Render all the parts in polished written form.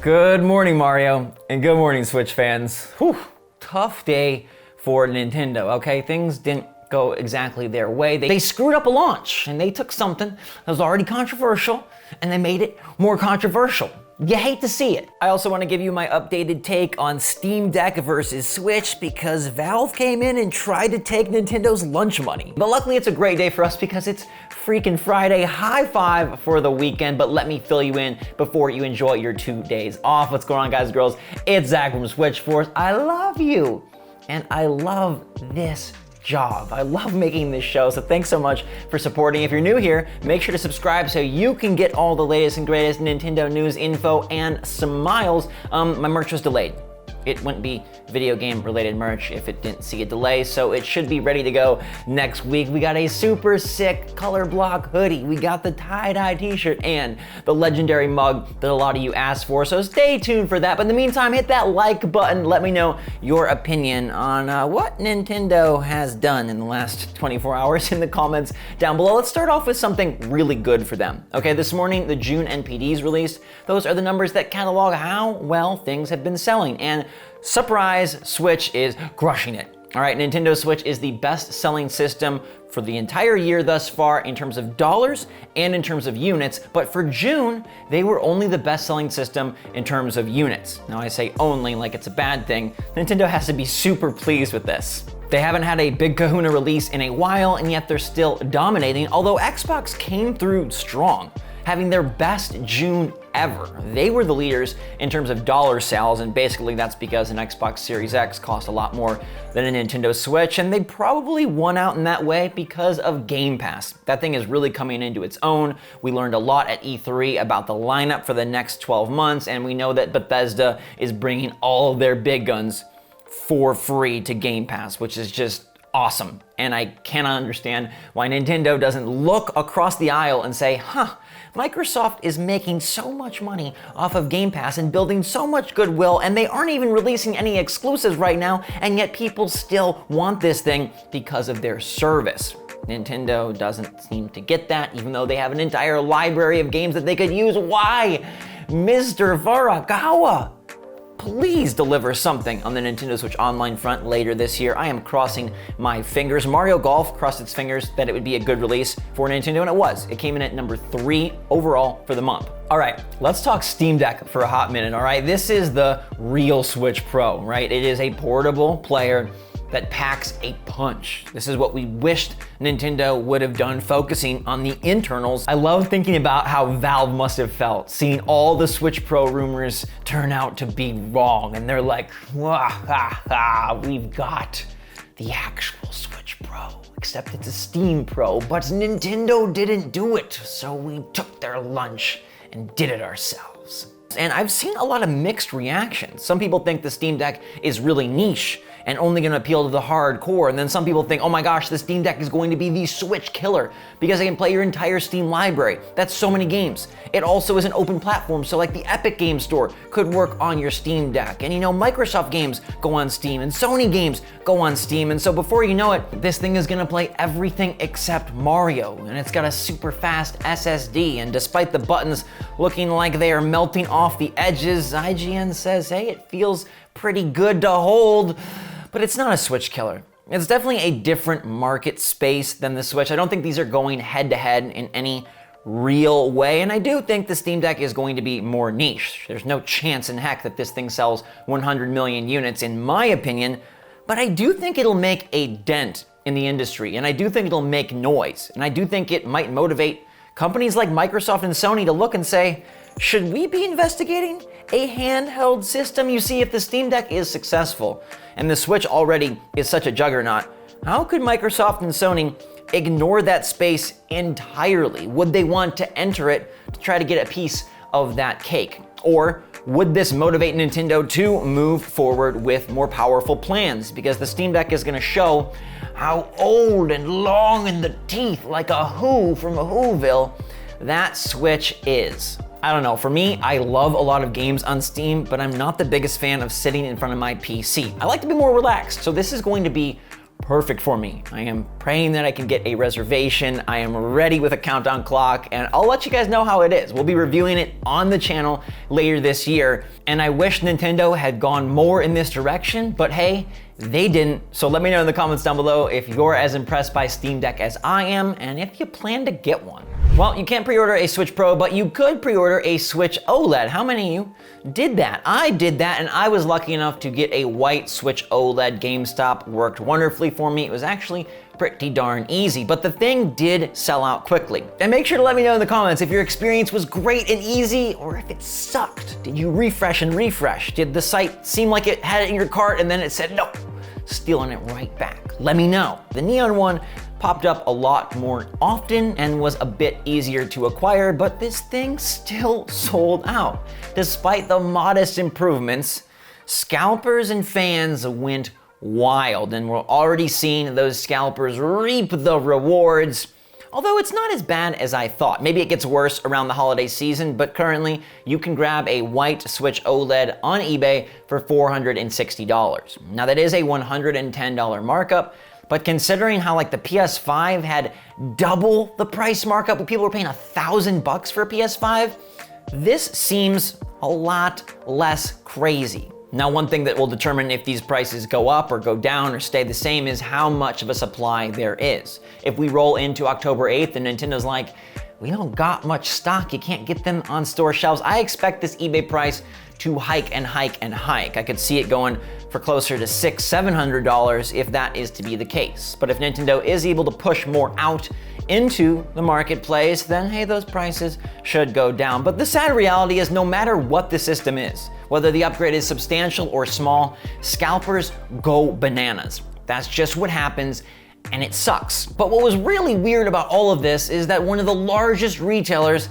Good morning, Mario, and good morning, Switch fans. Whew, tough day for Nintendo, okay? Things didn't go exactly their way. They screwed up a launch, and they took something that was already controversial, and they made it more controversial. You hate to see it. I also want to give you my updated take on Steam Deck versus Switch because Valve came in and tried to take Nintendo's lunch money. But luckily it's a great day for us because it's freaking Friday. High five for the weekend, but let me fill you in before you enjoy your 2 days off. What's going on, guys and girls? It's Zach from SwitchForce. I love you, and I love this job. I love making this show, so thanks so much for supporting. If you're new here, make sure to subscribe so you can get all the latest and greatest Nintendo news, info, and smiles. My merch was delayed. It wouldn't be video game related merch if it didn't see a delay, so it should be ready to go next week. We got a super sick color block hoodie, we got the tie-dye t-shirt, and the legendary mug that a lot of you asked for, so stay tuned for that. But in the meantime, hit that like button, let me know your opinion on what Nintendo has done in the last 24 hours in the comments down below. Let's start off with something really good for them. Okay, this morning the June NPDs released. Those are the numbers that catalog how well things have been selling, and surprise, Switch is crushing it. All right, Nintendo Switch is the best-selling system for the entire year thus far in terms of dollars and in terms of units, but for June, they were only the best-selling system in terms of units. Now I say only like it's a bad thing. Nintendo has to be super pleased with this. They haven't had a big kahuna release in a while, and yet they're still dominating, although Xbox came through strong, having their best June ever. They were the leaders in terms of dollar sales, and basically that's because an Xbox Series X cost a lot more than a Nintendo Switch, and they probably won out in that way because of Game Pass. That thing is really coming into its own. We learned a lot at E3 about the lineup for the next 12 months, and we know that Bethesda is bringing all of their big guns for free to Game Pass, which is just awesome. And I cannot understand why Nintendo doesn't look across the aisle and say, Microsoft is making so much money off of Game Pass and building so much goodwill, and they aren't even releasing any exclusives right now, and yet people still want this thing because of their service. Nintendo doesn't seem to get that, even though they have an entire library of games that they could use. Why? Mr. Furukawa, please deliver something on the Nintendo Switch Online front later this year. I am crossing my fingers. Mario Golf crossed its fingers that it would be a good release for Nintendo, and it was. It came in at number 3 overall for the month. All right, let's talk Steam Deck for a hot minute, all right? This is the real Switch Pro, right? It is a portable player that packs a punch. This is what we wished Nintendo would have done, focusing on the internals. I love thinking about how Valve must have felt seeing all the Switch Pro rumors turn out to be wrong, and they're like, we've got the actual Switch Pro, except it's a Steam Pro, but Nintendo didn't do it, so we took their lunch and did it ourselves. And I've seen a lot of mixed reactions. Some people think the Steam Deck is really niche and only gonna appeal to the hardcore, and then some people think, oh my gosh, the Steam Deck is going to be the Switch killer because it can play your entire Steam library. That's so many games. It also is an open platform, so like the Epic Game Store could work on your Steam Deck, and Microsoft games go on Steam, and Sony games go on Steam, and so before you know it, this thing is gonna play everything except Mario, and it's got a super fast SSD, and despite the buttons looking like they are melting off the edges, IGN says, hey, it feels pretty good to hold. But it's not a Switch killer. It's definitely a different market space than the Switch. I don't think these are going head to head in any real way, and I do think the Steam Deck is going to be more niche. There's no chance in heck that this thing sells 100 million units, in my opinion, but I do think it'll make a dent in the industry, and I do think it'll make noise, and I do think it might motivate companies like Microsoft and Sony to look and say, should we be investigating a handheld system? You see, if the Steam Deck is successful and the Switch already is such a juggernaut, how could Microsoft and Sony ignore that space entirely? Would they want to enter it to try to get a piece of that cake? Or would this motivate Nintendo to move forward with more powerful plans? Because the Steam Deck is gonna show how old and long in the teeth, like a Who from a Whoville, that Switch is. I don't know, for me, I love a lot of games on Steam, but I'm not the biggest fan of sitting in front of my PC. I like to be more relaxed, so this is going to be perfect for me. I am praying that I can get a reservation. I am ready with a countdown clock, and I'll let you guys know how it is. We'll be reviewing it on the channel later this year, and I wish Nintendo had gone more in this direction, but hey, they didn't. So let me know in the comments down below if you're as impressed by Steam Deck as I am, and if you plan to get one. Well, you can't pre-order a Switch Pro, but you could pre-order a Switch OLED. How many of you did that? I did that, and I was lucky enough to get a white Switch OLED. GameStop worked wonderfully for me. It was actually pretty darn easy, but the thing did sell out quickly. And make sure to let me know in the comments if your experience was great and easy, or if it sucked. Did you refresh and refresh? Did the site seem like it had it in your cart and then it said no, stealing it right back? Let me know. The neon one popped up a lot more often and was a bit easier to acquire, but this thing still sold out. Despite the modest improvements, scalpers and fans went wild, and we're already seeing those scalpers reap the rewards. Although it's not as bad as I thought. Maybe it gets worse around the holiday season, but currently you can grab a white Switch OLED on eBay for $460. Now that is a $110 markup, but considering how like the PS5 had double the price markup, when people were paying $1,000 for a PS5, this seems a lot less crazy. Now, one thing that will determine if these prices go up or go down or stay the same is how much of a supply there is. If we roll into October 8th and Nintendo's like, we don't got much stock, you can't get them on store shelves, I expect this eBay price to hike and hike and hike. I could see it going for closer to $600-700 if that is to be the case. But if Nintendo is able to push more out into the marketplace, then hey, those prices should go down. But the sad reality is no matter what the system is, whether the upgrade is substantial or small, scalpers go bananas. That's just what happens, and it sucks. But what was really weird about all of this is that one of the largest retailers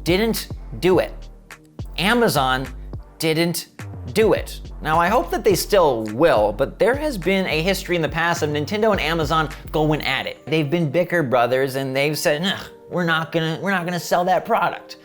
didn't do it. Amazon didn't do it. Now, I hope that they still will, but there has been a history in the past of Nintendo and Amazon going at it. They've been bicker brothers, and they've said, nah, we're not gonna sell that product.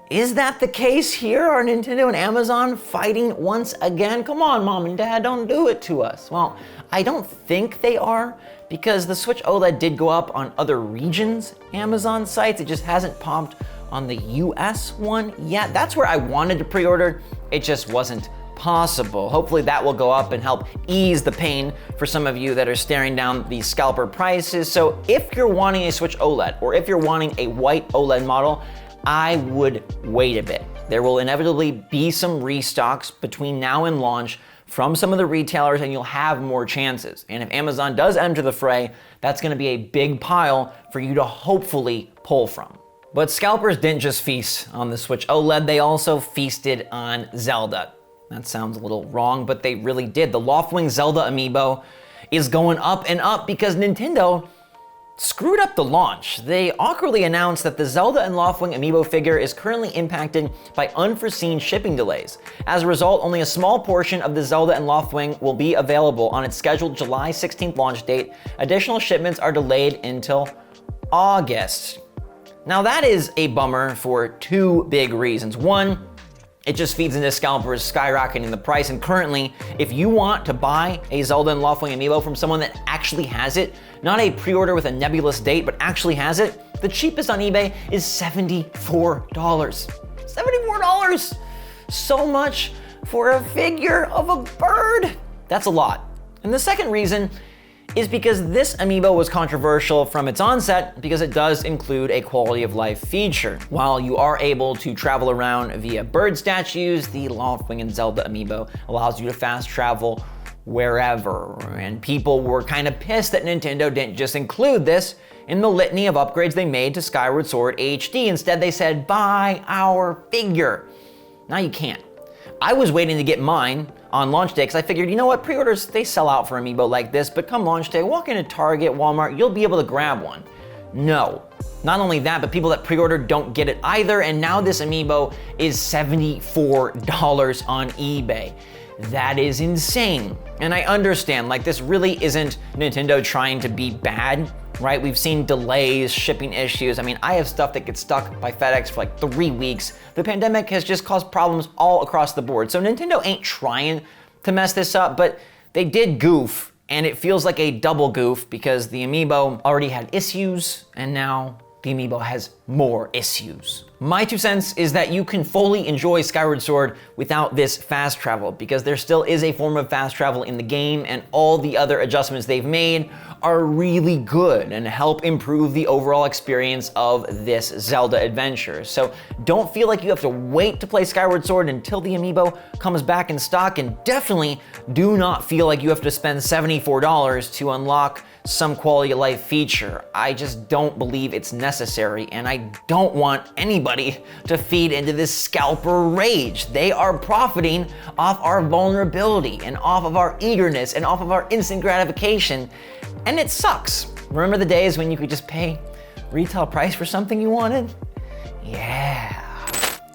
Is that the case here? Are Nintendo and Amazon fighting once again? Come on, Mom and Dad, don't do it to us. Well, I don't think they are, because the Switch OLED did go up on other regions' Amazon sites. It just hasn't popped on the US one yet. That's where I wanted to pre-order. It just wasn't possible. Hopefully that will go up and help ease the pain for some of you that are staring down these scalper prices. So if you're wanting a Switch OLED, or if you're wanting a white OLED model, I would wait a bit. There will inevitably be some restocks between now and launch from some of the retailers, and you'll have more chances. And if Amazon does enter the fray, that's gonna be a big pile for you to hopefully pull from. But scalpers didn't just feast on the Switch OLED, they also feasted on Zelda. That sounds a little wrong, but they really did. The Loftwing Zelda Amiibo is going up and up because Nintendo screwed up the launch. They awkwardly announced that the Zelda and Loftwing Amiibo figure is currently impacted by unforeseen shipping delays. As a result, only a small portion of the Zelda and Loftwing will be available on its scheduled July 16th launch date. Additional shipments are delayed until August. Now that is a bummer for two big reasons. One, it just feeds into scalpers skyrocketing the price, and currently, if you want to buy a Zelda and Loftwing Amiibo from someone that actually has it, not a pre-order with a nebulous date, but actually has it, the cheapest on eBay is $74. $74! So much for a figure of a bird. That's a lot. And the second reason is because this Amiibo was controversial from its onset because it does include a quality of life feature. While you are able to travel around via bird statues, the Loftwing and Zelda Amiibo allows you to fast travel wherever. And people were kind of pissed that Nintendo didn't just include this in the litany of upgrades they made to Skyward Sword HD. Instead, they said, buy our figure. Now you can't. I was waiting to get mine on launch day because I figured, you know what, pre-orders, they sell out for Amiibo like this, but come launch day, walk into Target, Walmart, you'll be able to grab one. No. Not only that, but people that pre-ordered don't get it either, and now this Amiibo is $74 on eBay. That is insane. And I understand, like, this really isn't Nintendo trying to be bad, right? We've seen delays, shipping issues. I mean, I have stuff that gets stuck by FedEx for like 3 weeks. The pandemic has just caused problems all across the board. So Nintendo ain't trying to mess this up, but they did goof and it feels like a double goof because the Amiibo already had issues, and now the Amiibo has more issues. My 2 cents is that you can fully enjoy Skyward Sword without this fast travel, because there still is a form of fast travel in the game, and all the other adjustments they've made are really good and help improve the overall experience of this Zelda adventure. So don't feel like you have to wait to play Skyward Sword until the Amiibo comes back in stock, and definitely do not feel like you have to spend $74 to unlock some quality of life feature. I just don't believe it's necessary, and I don't want anybody to feed into this scalper rage. They are profiting off our vulnerability and off of our eagerness and off of our instant gratification, and it sucks. Remember the days when you could just pay retail price for something you wanted? Yeah.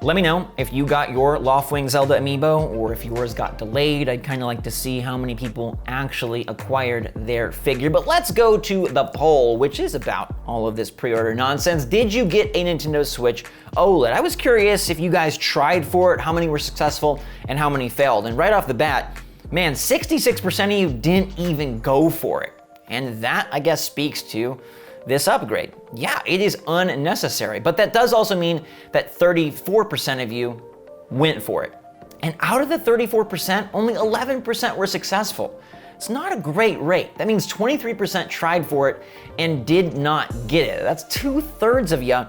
Let me know if you got your Loftwing Zelda Amiibo or if yours got delayed. I'd kind of like to see how many people actually acquired their figure. But let's go to the poll, which is about all of this pre-order nonsense. Did you get a Nintendo Switch OLED? I was curious if you guys tried for it, how many were successful and how many failed. And right off the bat, man, 66% of you didn't even go for it. And that, I guess, speaks to this upgrade. Yeah, it is unnecessary, but that does also mean that 34% of you went for it. And out of the 34%, only 11% were successful. It's not a great rate. That means 23% tried for it and did not get it. That's 2/3 of you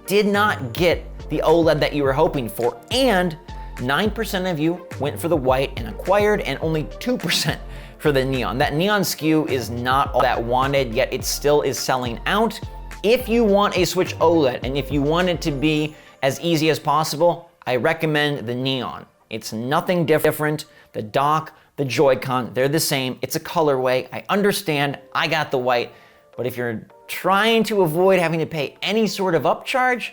did not get the OLED that you were hoping for, and 9% of you went for the white and acquired, and only 2% for the neon. That neon SKU is not all that wanted, yet it still is selling out. If you want a Switch OLED, and if you want it to be as easy as possible, I recommend the neon. It's nothing different. The dock, the Joy-Con, they're the same. It's a colorway. I understand, I got the white, but if you're trying to avoid having to pay any sort of upcharge,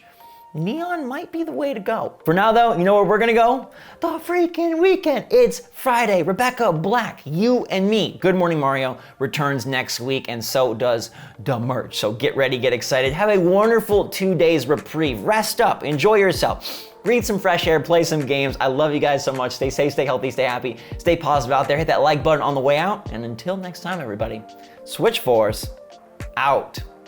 neon might be the way to go. For now though, you know where we're gonna go? The freaking weekend. It's Friday. Rebecca Black, you and me, Good Morning Mario returns next week, and so does the merch. So get ready, get excited. Have a wonderful 2 days reprieve. Rest up, enjoy yourself. Breathe some fresh air, play some games. I love you guys so much. Stay safe, stay healthy, stay happy, stay positive out there. Hit that like button on the way out. And until next time, everybody, SwitchForce out.